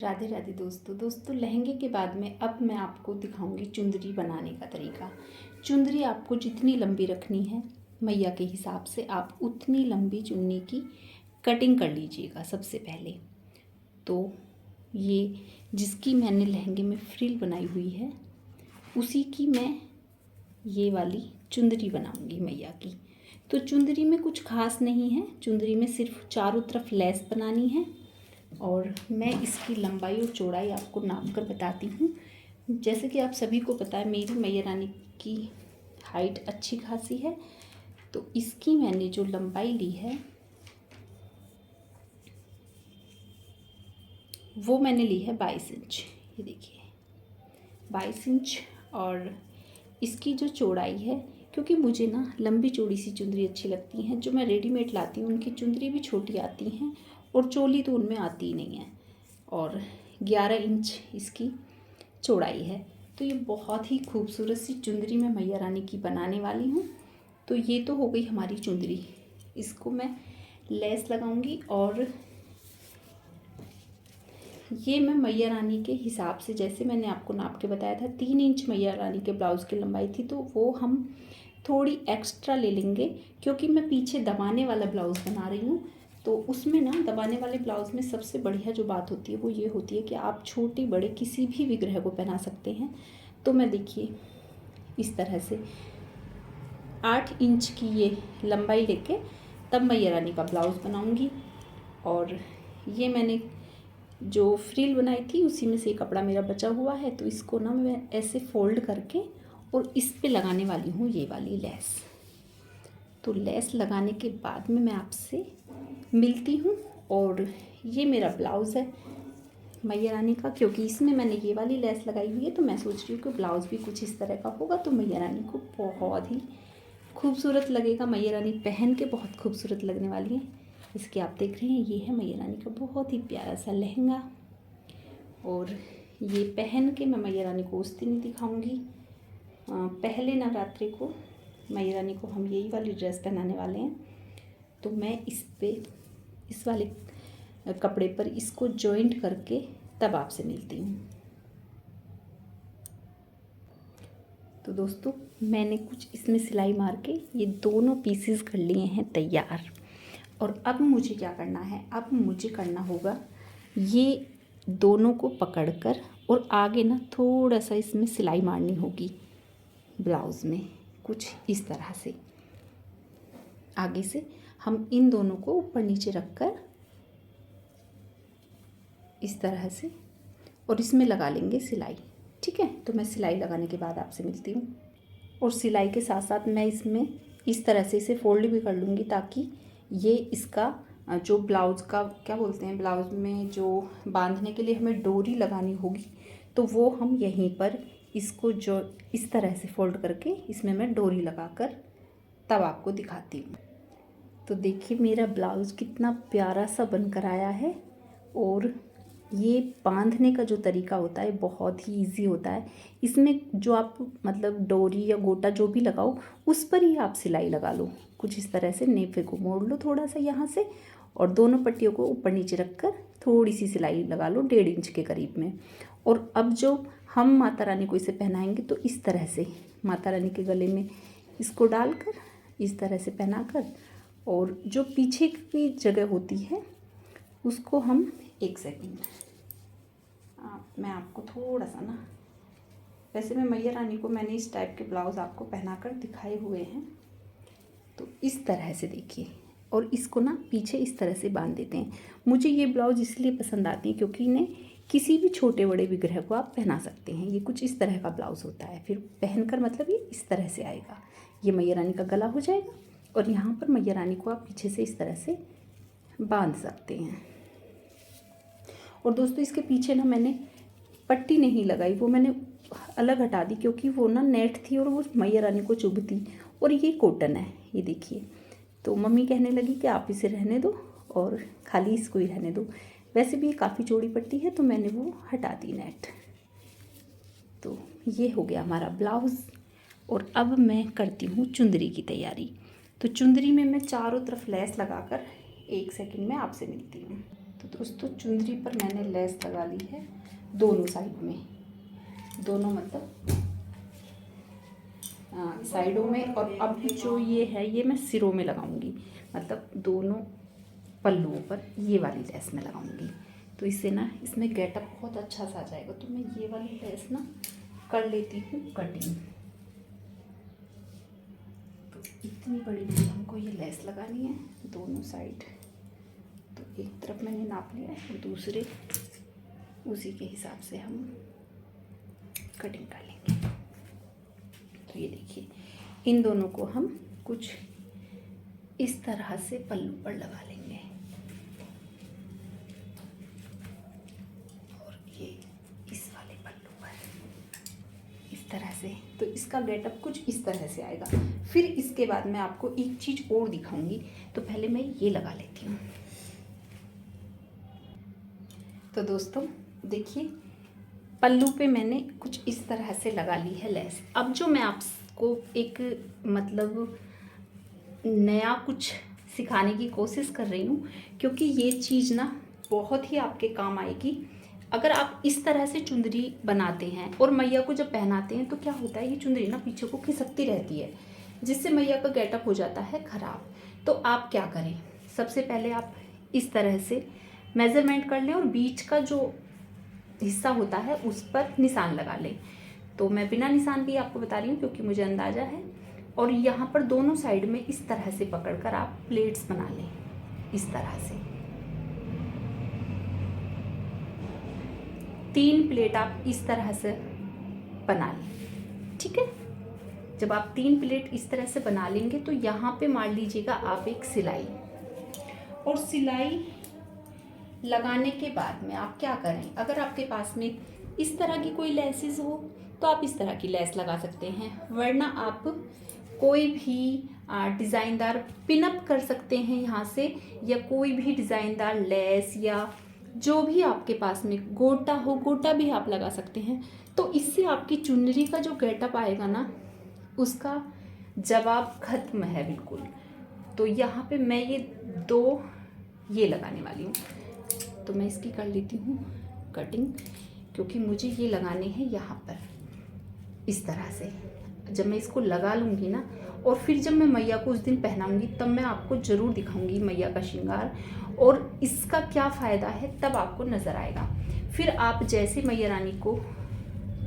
राधे राधे दोस्तों लहंगे के बाद में अब मैं आपको दिखाऊंगी चुंदरी बनाने का तरीका। चुंदरी आपको जितनी लंबी रखनी है मैया के हिसाब से आप उतनी लंबी चुन्नी की कटिंग कर लीजिएगा। सबसे पहले तो ये जिसकी मैंने लहंगे में फ्रिल बनाई हुई है उसी की मैं ये वाली चुंदरी बनाऊंगी मैया की। तो चुंदरी में कुछ खास नहीं है, चुंदरी में सिर्फ चारों तरफ लेस बनानी है और मैं इसकी लंबाई और चौड़ाई आपको नाप कर बताती हूँ। जैसे कि आप सभी को पता है मेरी मैया रानी की हाइट अच्छी खासी है, तो इसकी मैंने जो लंबाई ली है वो मैंने ली है 22 इंच। ये देखिए 22 इंच। और इसकी जो चौड़ाई है, क्योंकि मुझे ना लंबी चौड़ी सी चुंदरी अच्छी लगती हैं, जो मैं रेडीमेड लाती हूँ उनकी चुंदरी भी छोटी आती हैं और चोली तो उनमें आती ही नहीं है। और 11 इंच इसकी चौड़ाई है। तो ये बहुत ही खूबसूरत सी चुंदरी मैं मैया रानी की बनाने वाली हूँ। तो ये तो हो गई हमारी चुंदरी, इसको मैं लेस लगाऊंगी और ये मैं मैया रानी के हिसाब से, जैसे मैंने आपको नाप के बताया था 3 इंच मैया रानी के ब्लाउज़ की लंबाई थी, तो वो हम थोड़ी एक्स्ट्रा ले लेंगे क्योंकि मैं पीछे दबाने वाला ब्लाउज़ बना रही हूँ। तो उसमें ना दबाने वाले ब्लाउज़ में सबसे बढ़िया जो बात होती है वो ये होती है कि आप छोटे बड़े किसी भी विग्रह को पहना सकते हैं। तो मैं देखिए इस तरह से 8 इंच की ये लंबाई लेके तब मैया रानी का ब्लाउज़ बनाऊँगी। और ये मैंने जो फ्रिल बनाई थी उसी में से कपड़ा मेरा बचा हुआ है, तो इसको ना मैं ऐसे फोल्ड करके और इस पे लगाने वाली हूँ ये वाली लेस। तो लेस लगाने के बाद में मैं आपसे मिलती हूँ। और ये मेरा ब्लाउज़ है मैया रानी का, क्योंकि इसमें मैंने ये वाली लेस लगाई हुई है तो मैं सोच रही हूँ कि ब्लाउज़ भी कुछ इस तरह का होगा तो मैया रानी को बहुत ही खूबसूरत लगेगा। मैया रानी पहन के बहुत खूबसूरत लगने वाली है। इसके आप देख रहे हैं ये है मैया रानी का बहुत ही प्यारा सा लहंगा। और ये पहन के मैं मैया रानी को उस दिन दिखाऊंगी। पहले नवरात्रि को मैया रानी को हम यही वाली ड्रेस पहनाने वाले हैं। तो मैं इस वाले कपड़े पर इसको जॉइंट करके तब आपसे मिलती हूँ। तो दोस्तों मैंने कुछ इसमें सिलाई मार के ये दोनों पीसेस कर लिए हैं तैयार। और अब मुझे क्या करना है, अब मुझे करना होगा ये दोनों को पकड़कर और आगे ना थोड़ा सा इसमें सिलाई मारनी होगी ब्लाउज़ में, कुछ इस तरह से। आगे से हम इन दोनों को ऊपर नीचे रखकर इस तरह से और इसमें लगा लेंगे सिलाई। ठीक है, तो मैं सिलाई लगाने के बाद आपसे मिलती हूँ। और सिलाई के साथ साथ मैं इसमें इस तरह से इसे फोल्ड भी कर लूँगी ताकि ये इसका जो ब्लाउज़ का क्या बोलते हैं, ब्लाउज़ में जो बांधने के लिए हमें डोरी लगानी होगी तो वो हम यहीं पर इसको जो इस तरह से फोल्ड करके इसमें मैं डोरी लगाकर तब आपको दिखाती हूँ। तो देखिए मेरा ब्लाउज़ कितना प्यारा सा बनकर आया है। और ये बांधने का जो तरीका होता है बहुत ही इजी होता है। इसमें जो आप मतलब डोरी या गोटा जो भी लगाओ उस पर ही आप सिलाई लगा लो। कुछ इस तरह से नेफे को मोड़ लो थोड़ा सा यहाँ से और दोनों पट्टियों को ऊपर नीचे रखकर थोड़ी सी सिलाई लगा लो 1.5 इंच के करीब में। और अब जो हम माता रानी को इसे पहनाएंगे तो इस तरह से माता रानी के गले में इसको डालकर इस तरह से पहनाकर, और जो पीछे की जगह होती है उसको हम एक सेकंड मैं आपको थोड़ा सा ना, वैसे मैं मैया रानी को मैंने इस टाइप के ब्लाउज़ आपको पहनाकर दिखाए हुए हैं। तो इस तरह से देखिए और इसको ना पीछे इस तरह से बांध देते हैं। मुझे ये ब्लाउज़ इसलिए पसंद आती है क्योंकि इन्हें किसी भी छोटे बड़े विग्रह को आप पहना सकते हैं। ये कुछ इस तरह का ब्लाउज़ होता है, फिर पहनकर मतलब ये इस तरह से आएगा। ये मैया रानी का गला हो जाएगा और यहाँ पर मैया रानी को आप पीछे से इस तरह से बांध सकते हैं। और दोस्तों इसके पीछे ना मैंने पट्टी नहीं लगाई, वो मैंने अलग हटा दी क्योंकि वो ना नेट थी और वो मैया रानी को चुभती। और ये कॉटन है, ये देखिए। तो मम्मी कहने लगी कि आप इसे रहने दो और खाली इसको ही रहने दो। वैसे भी ये काफ़ी चौड़ी पट्टी है तो मैंने वो हटा दी नेट। तो ये हो गया हमारा ब्लाउज़। और अब मैं करती हूँ चुंदरी की तैयारी। तो चुंदरी में मैं चारों तरफ लेस लगाकर 1 सेकंड में आपसे मिलती हूँ। तो दोस्तों चुंदरी पर मैंने लेस लगा ली है दोनों साइड में, दोनों मतलब साइडों में। और अब जो ये है ये मैं सिरों में लगाऊंगी, मतलब दोनों पल्लुओं पर ये वाली लेस मैं लगाऊंगी। तो इससे ना इसमें गेटअप बहुत अच्छा सा आ जाएगा। तो मैं ये वाली लेस ना कर लेती हूँ कटिंग। तो इतनी बड़ी हमको ये लेस लगानी है दोनों साइड। तो एक तरफ मैंने नाप लिया है और दूसरे उसी के हिसाब से हम कटिंग कर लेंगे। तो ये देखिए इन दोनों को हम कुछ इस तरह से पल्लू पर लगा लेंगे और ये इस वाले पल्लू पर इस तरह से। तो इसका गेटअप कुछ इस तरह से आएगा। फिर इसके बाद मैं आपको एक चीज़ और दिखाऊंगी। तो पहले मैं ये लगा लेती हूँ। तो दोस्तों देखिए पल्लू पे मैंने कुछ इस तरह से लगा ली है लेस। अब जो मैं आपको एक मतलब नया कुछ सिखाने की कोशिश कर रही हूँ, क्योंकि ये चीज़ ना बहुत ही आपके काम आएगी। अगर आप इस तरह से चुंदरी बनाते हैं और मैया को जब पहनाते हैं तो क्या होता है, ये चुंदरी ना पीछे को खिसकती रहती है, जिससे मैया का गेटअप हो जाता है ख़राब। तो आप क्या करें, सबसे पहले आप इस तरह से मेज़रमेंट कर लें और बीच का जो हिस्सा होता है उस पर निशान लगा लें। तो मैं बिना निशान भी आपको बता रही हूँ क्योंकि मुझे अंदाज़ा है। और यहाँ पर दोनों साइड में इस तरह से पकड़कर आप प्लेट्स बना लें, इस तरह से 3 प्लेट आप इस तरह से बना लें। ठीक है, जब आप 3 प्लेट इस तरह से बना लेंगे तो यहाँ पे मार लीजिएगा आप एक सिलाई। और सिलाई लगाने के बाद में आप क्या करें, अगर आपके पास में इस तरह की कोई लेसेस हो तो आप इस तरह की लेस लगा सकते हैं, वरना आप कोई भी डिज़ाइनदार पिनअप कर सकते हैं यहाँ से, या कोई भी डिज़ाइनदार लेस या जो भी आपके पास में गोटा हो, गोटा भी आप लगा सकते हैं। तो इससे आपकी चुनरी का जो गेटअप आएगा ना उसका जवाब खत्म है बिल्कुल। तो यहाँ पे मैं ये 2 ये लगाने वाली हूँ। तो मैं इसकी कर लेती हूँ कटिंग, क्योंकि मुझे ये लगाने हैं यहाँ पर इस तरह से। जब मैं इसको लगा लूँगी ना और फिर जब मैं मैया को उस दिन पहनाऊँगी तब मैं आपको ज़रूर दिखाऊँगी मैया का श्रृंगार और इसका क्या फ़ायदा है, तब आपको नज़र आएगा। फिर आप जैसे मैया रानी को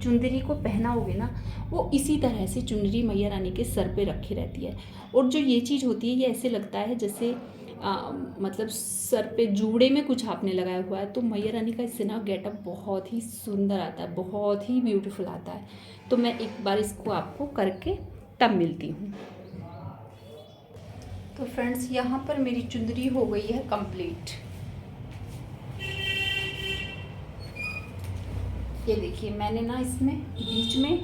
चुंदरी को पहनाओगे ना, वो इसी तरह से चुंदरी मैया रानी के सर पे रखी रहती है। और जो ये चीज़ होती है ये ऐसे लगता है जैसे मतलब सर पे जूड़े में कुछ आपने लगाया हुआ है। तो मैया रानी का इससे ना गेटअप बहुत ही सुंदर आता है, बहुत ही ब्यूटीफुल आता है। तो मैं एक बार इसको आपको करके तब मिलती हूँ। तो फ्रेंड्स यहाँ पर मेरी चुंदरी हो गई है कंप्लीट। ये देखिए मैंने ना इसमें बीच में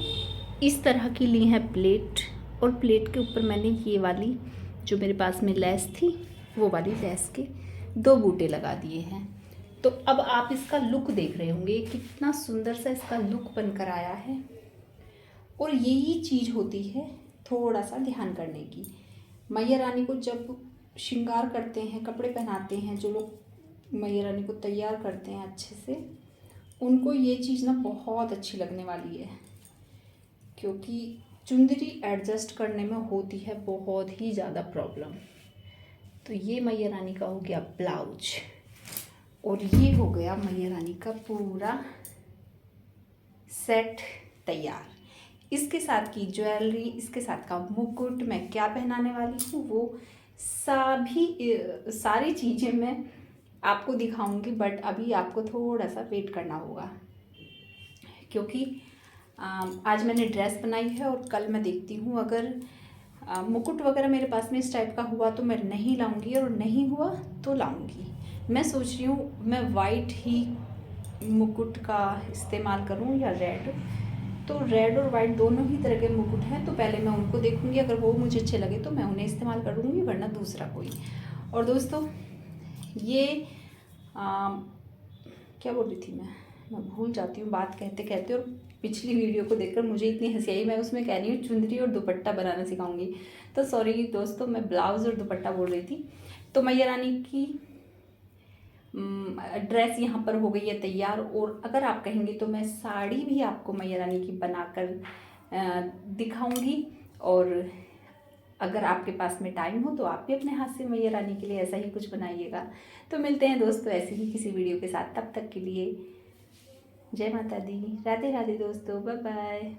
इस तरह की ली है प्लेट, और प्लेट के ऊपर मैंने ये वाली जो मेरे पास में लेस थी वो वाली लेस के 2 बूटे लगा दिए हैं। तो अब आप इसका लुक देख रहे होंगे कितना सुंदर सा इसका लुक बनकर आया है। और यही चीज़ होती है थोड़ा सा ध्यान करने की। मैया रानी को जब श्रृंगार करते हैं, कपड़े पहनाते हैं, जो लोग मैया रानी को तैयार करते हैं अच्छे से, उनको ये चीज़ ना बहुत अच्छी लगने वाली है, क्योंकि चुंदरी एडजस्ट करने में होती है बहुत ही ज़्यादा प्रॉब्लम। तो ये मैया रानी का हो गया ब्लाउज और ये हो गया मैया रानी का पूरा सेट तैयार। इसके साथ की ज्वेलरी, इसके साथ का मुकुट, मैं क्या पहनाने वाली हूँ वो सारी चीज़ें मैं आपको दिखाऊंगी। बट अभी आपको थोड़ा सा वेट करना होगा, क्योंकि आज मैंने ड्रेस बनाई है और कल मैं देखती हूँ अगर मुकुट वगैरह मेरे पास में इस टाइप का हुआ तो मैं नहीं लाऊंगी, और नहीं हुआ तो लाऊंगी। मैं सोच रही हूँ मैं वाइट ही मुकुट का इस्तेमाल करूँ या रेड। तो रेड और वाइट दोनों ही तरह के मुकुट हैं, तो पहले मैं उनको देखूंगी, अगर वो मुझे अच्छे लगे तो मैं उन्हें इस्तेमाल करूँगी, वरना दूसरा कोई। और दोस्तों ये क्या बोल रही थी मैं भूल जाती हूँ बात कहते कहते। और पिछली वीडियो को देखकर मुझे इतनी हंसी आई, मैं उसमें कह रही हूँ चुंदरी और दुपट्टा बनाना सिखाऊंगी। तो सॉरी दोस्तों, मैं ब्लाउज़ और दुपट्टा बोल रही थी। तो मैया रानी की ड्रेस यहाँ पर हो गई है तैयार। और अगर आप कहेंगे तो मैं साड़ी भी आपको मैया रानी की बनाकर दिखाऊंगी। और अगर आपके पास में टाइम हो तो आप भी अपने हाथ से मैया रानी के लिए ऐसा ही कुछ बनाइएगा। तो मिलते हैं दोस्तों ऐसे ही किसी वीडियो के साथ, तब तक के लिए जय माता दी, राधे राधे दोस्तों, बाय बाय।